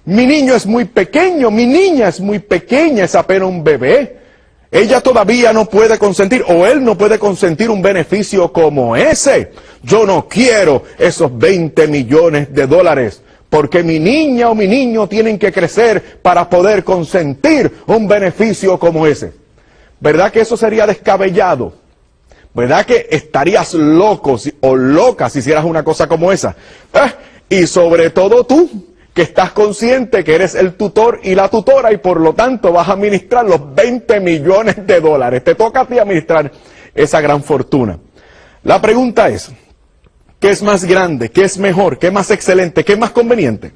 Mi niño es muy pequeño, mi niña es muy pequeña, es apenas un bebé. Ella todavía no puede consentir, o él no puede consentir un beneficio como ese. Yo no quiero esos 20 millones de dólares, porque mi niña o mi niño tienen que crecer para poder consentir un beneficio como ese. ¿Verdad que eso sería descabellado? ¿Verdad que estarías loco o loca si hicieras una cosa como esa? Y sobre todo tú, que estás consciente que eres el tutor y la tutora y por lo tanto vas a administrar los 20 millones de dólares. Te toca a ti administrar esa gran fortuna. La pregunta es, ¿qué es más grande? ¿Qué es mejor? ¿Qué es más excelente? ¿Qué es más conveniente?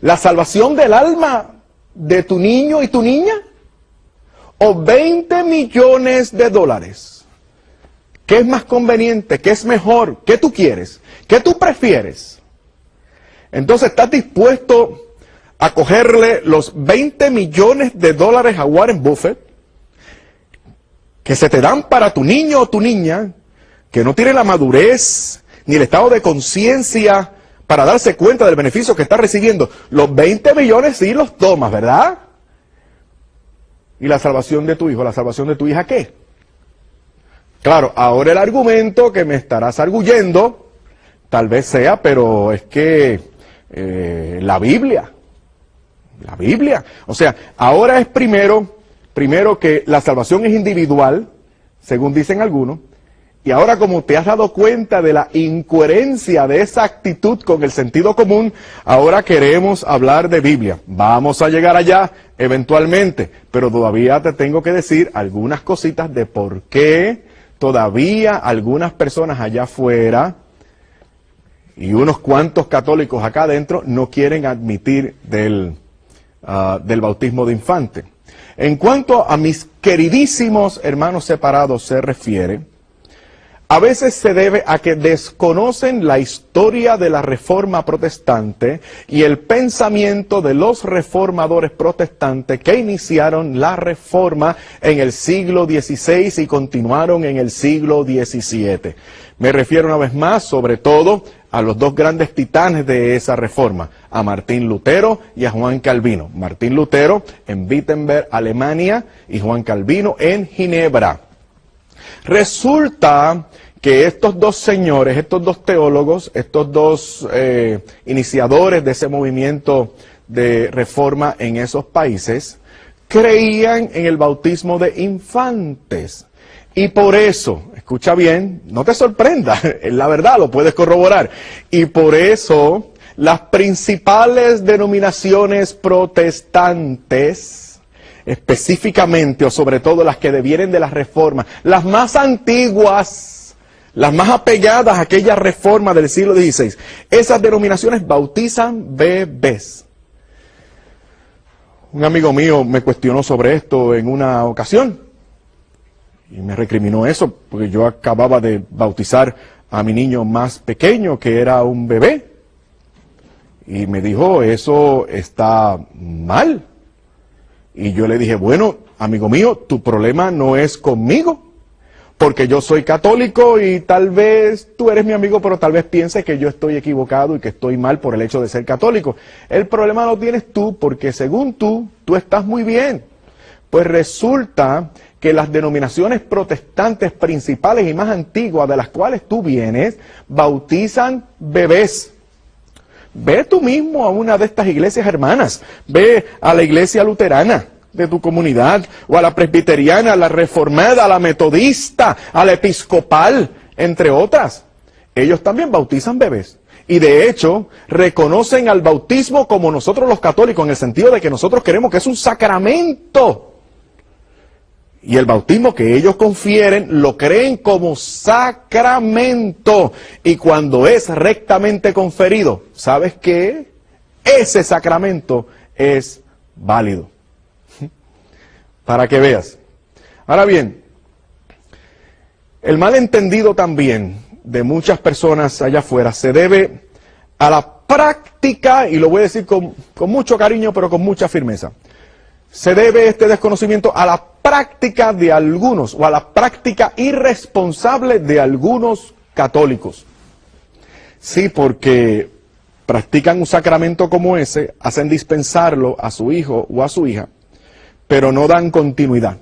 ¿La salvación del alma de tu niño y tu niña? ¿O 20 millones de dólares? ¿Qué es más conveniente? ¿Qué es mejor? ¿Qué tú quieres? ¿Qué tú prefieres? Entonces, ¿estás dispuesto a cogerle los 20 millones de dólares a Warren Buffett, que se te dan para tu niño o tu niña, que no tiene la madurez ni el estado de conciencia para darse cuenta del beneficio que está recibiendo? Los 20 millones sí los tomas, ¿verdad? ¿Y la salvación de tu hijo, la salvación de tu hija qué? Claro, ahora el argumento que me estarás arguyendo, tal vez sea, pero es que la Biblia, o sea, ahora es primero que la salvación es individual, según dicen algunos, y ahora como te has dado cuenta de la incoherencia de esa actitud con el sentido común, ahora queremos hablar de Biblia. Vamos a llegar allá eventualmente, pero todavía te tengo que decir algunas cositas de por qué todavía algunas personas allá afuera y unos cuantos católicos acá adentro no quieren admitir del bautismo de infante. En cuanto a mis queridísimos hermanos separados se refiere, a veces se debe a que desconocen la historia de la Reforma Protestante y el pensamiento de los reformadores protestantes que iniciaron la Reforma en el siglo XVI y continuaron en el siglo XVII. Me refiero una vez más, sobre todo, a los dos grandes titanes de esa reforma, a Martín Lutero y a Juan Calvino. Martín Lutero en Wittenberg, Alemania, y Juan Calvino en Ginebra. Resulta que estos dos señores, estos dos teólogos, estos dos iniciadores de ese movimiento de reforma en esos países, creían en el bautismo de infantes. Y por eso, escucha bien, no te sorprenda, es la verdad, lo puedes corroborar. Y por eso las principales denominaciones protestantes, específicamente o sobre todo las que devienen de la Reforma, las más antiguas, las más apegadas a aquella Reforma del siglo XVI, esas denominaciones bautizan bebés. Un amigo mío me cuestionó sobre esto en una ocasión. Y me recriminó eso, porque yo acababa de bautizar a mi niño más pequeño, que era un bebé. Y me dijo, eso está mal. Y yo le dije, bueno, amigo mío, tu problema no es conmigo, porque yo soy católico y tal vez tú eres mi amigo, pero tal vez pienses que yo estoy equivocado y que estoy mal por el hecho de ser católico. El problema lo tienes tú, porque según tú estás muy bien. Pues resulta que las denominaciones protestantes principales y más antiguas de las cuales tú vienes, bautizan bebés. Ve tú mismo a una de estas iglesias hermanas, ve a la iglesia luterana de tu comunidad, o a la presbiteriana, a la reformada, a la metodista, a la episcopal, entre otras. Ellos también bautizan bebés. Y de hecho, reconocen al bautismo como nosotros los católicos, en el sentido de que nosotros queremos que es un sacramento. Y el bautismo que ellos confieren lo creen como sacramento. Y cuando es rectamente conferido, ¿sabes qué? Ese sacramento es válido. Para que veas. Ahora bien, el malentendido también de muchas personas allá afuera se debe a la práctica, y lo voy a decir con mucho cariño, pero con mucha firmeza. Se debe este desconocimiento a la práctica de algunos, o a la práctica irresponsable de algunos católicos. Sí, porque practican un sacramento como ese, hacen dispensarlo a su hijo o a su hija, pero no dan continuidad.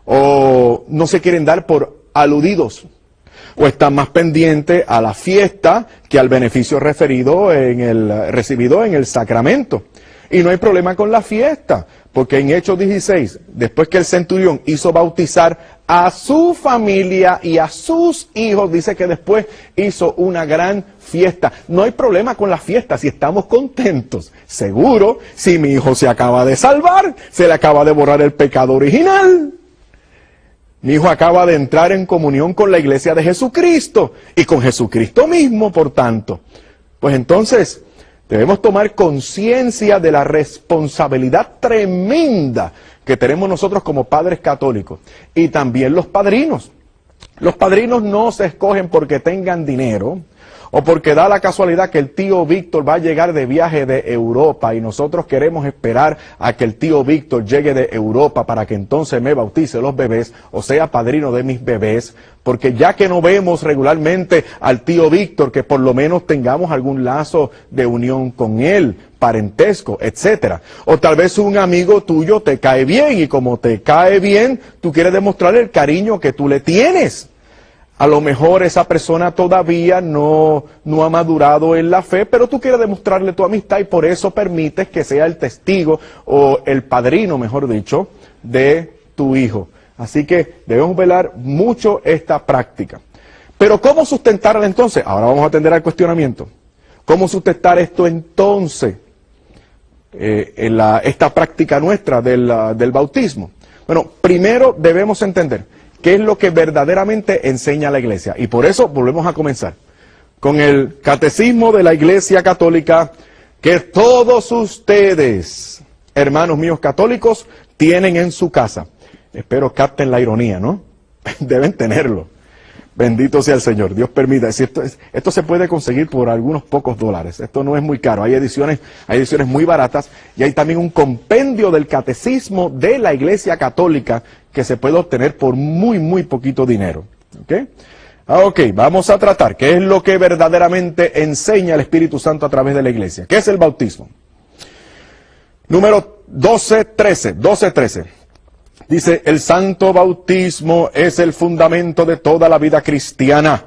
O no se quieren dar por aludidos, o están más pendientes a la fiesta que al beneficio recibido en el sacramento. Y no hay problema con la fiesta, porque en Hechos 16, después que el centurión hizo bautizar a su familia y a sus hijos, dice que después hizo una gran fiesta. No hay problema con la fiesta si estamos contentos. Seguro, si mi hijo se acaba de salvar, se le acaba de borrar el pecado original. Mi hijo acaba de entrar en comunión con la iglesia de Jesucristo y con Jesucristo mismo, por tanto. Pues entonces debemos tomar conciencia de la responsabilidad tremenda que tenemos nosotros como padres católicos y también los padrinos. Los padrinos no se escogen porque tengan dinero o porque da la casualidad que el tío Víctor va a llegar de viaje de Europa y nosotros queremos esperar a que el tío Víctor llegue de Europa para que entonces me bautice los bebés o sea padrino de mis bebés, porque ya que no vemos regularmente al tío Víctor, que por lo menos tengamos algún lazo de unión con él, parentesco, etcétera. O tal vez un amigo tuyo te cae bien y como te cae bien, tú quieres demostrarle el cariño que tú le tienes. A lo mejor esa persona todavía no ha madurado en la fe, pero tú quieres demostrarle tu amistad y por eso permites que sea el testigo o el padrino, mejor dicho, de tu hijo. Así que debemos velar mucho esta práctica. Pero ¿cómo sustentarla entonces? Ahora vamos a atender al cuestionamiento. ¿Cómo sustentar esto entonces? Esta práctica nuestra del bautismo. Bueno, primero debemos entender qué es lo que verdaderamente enseña la Iglesia. Y por eso volvemos a comenzar con el Catecismo de la Iglesia Católica, que todos ustedes, hermanos míos católicos, tienen en su casa. Espero capten la ironía, ¿no? Deben tenerlo. Bendito sea el Señor. Dios permita. Esto se puede conseguir por algunos pocos dólares. Esto no es muy caro. Hay ediciones muy baratas. Y hay también un compendio del Catecismo de la Iglesia Católica que se puede obtener por muy poquito dinero. ¿Ok? Vamos a tratar qué es lo que verdaderamente enseña el Espíritu Santo a través de la Iglesia. ¿Qué es el bautismo? Número 12:13. Dice, el santo bautismo es el fundamento de toda la vida cristiana,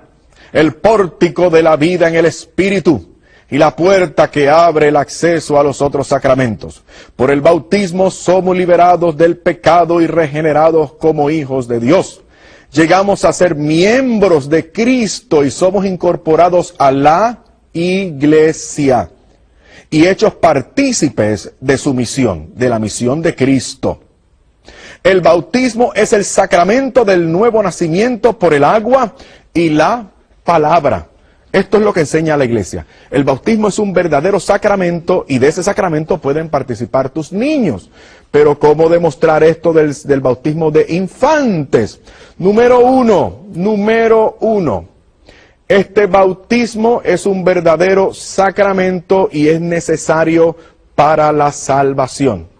el pórtico de la vida en el Espíritu y la puerta que abre el acceso a los otros sacramentos. Por el bautismo somos liberados del pecado y regenerados como hijos de Dios. Llegamos a ser miembros de Cristo y somos incorporados a la Iglesia y hechos partícipes de su misión, de la misión de Cristo. El bautismo es el sacramento del nuevo nacimiento por el agua y la palabra. Esto es lo que enseña la Iglesia. El bautismo es un verdadero sacramento y de ese sacramento pueden participar tus niños. Pero ¿cómo demostrar esto del bautismo de infantes? Número uno. Este bautismo es un verdadero sacramento y es necesario para la salvación.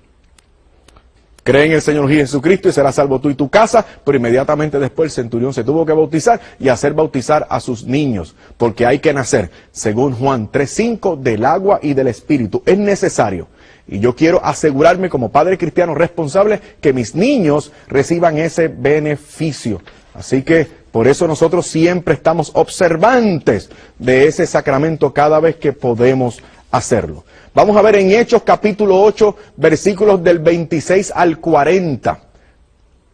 Cree en el Señor Jesucristo y serás salvo tú y tu casa, pero inmediatamente después el centurión se tuvo que bautizar y hacer bautizar a sus niños, porque hay que nacer, según Juan 3:5, del agua y del Espíritu. Es necesario. Y yo quiero asegurarme como padre cristiano responsable que mis niños reciban ese beneficio. Así que por eso nosotros siempre estamos observantes de ese sacramento cada vez que podemos hacerlo. Vamos a ver en Hechos capítulo 8, versículos del 26 al 40.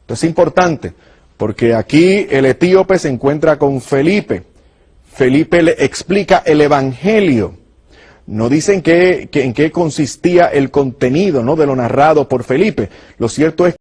Esto es importante, porque aquí el etíope se encuentra con Felipe. Felipe le explica el Evangelio. No dicen en qué consistía el contenido, ¿no?, de lo narrado por Felipe. Lo cierto es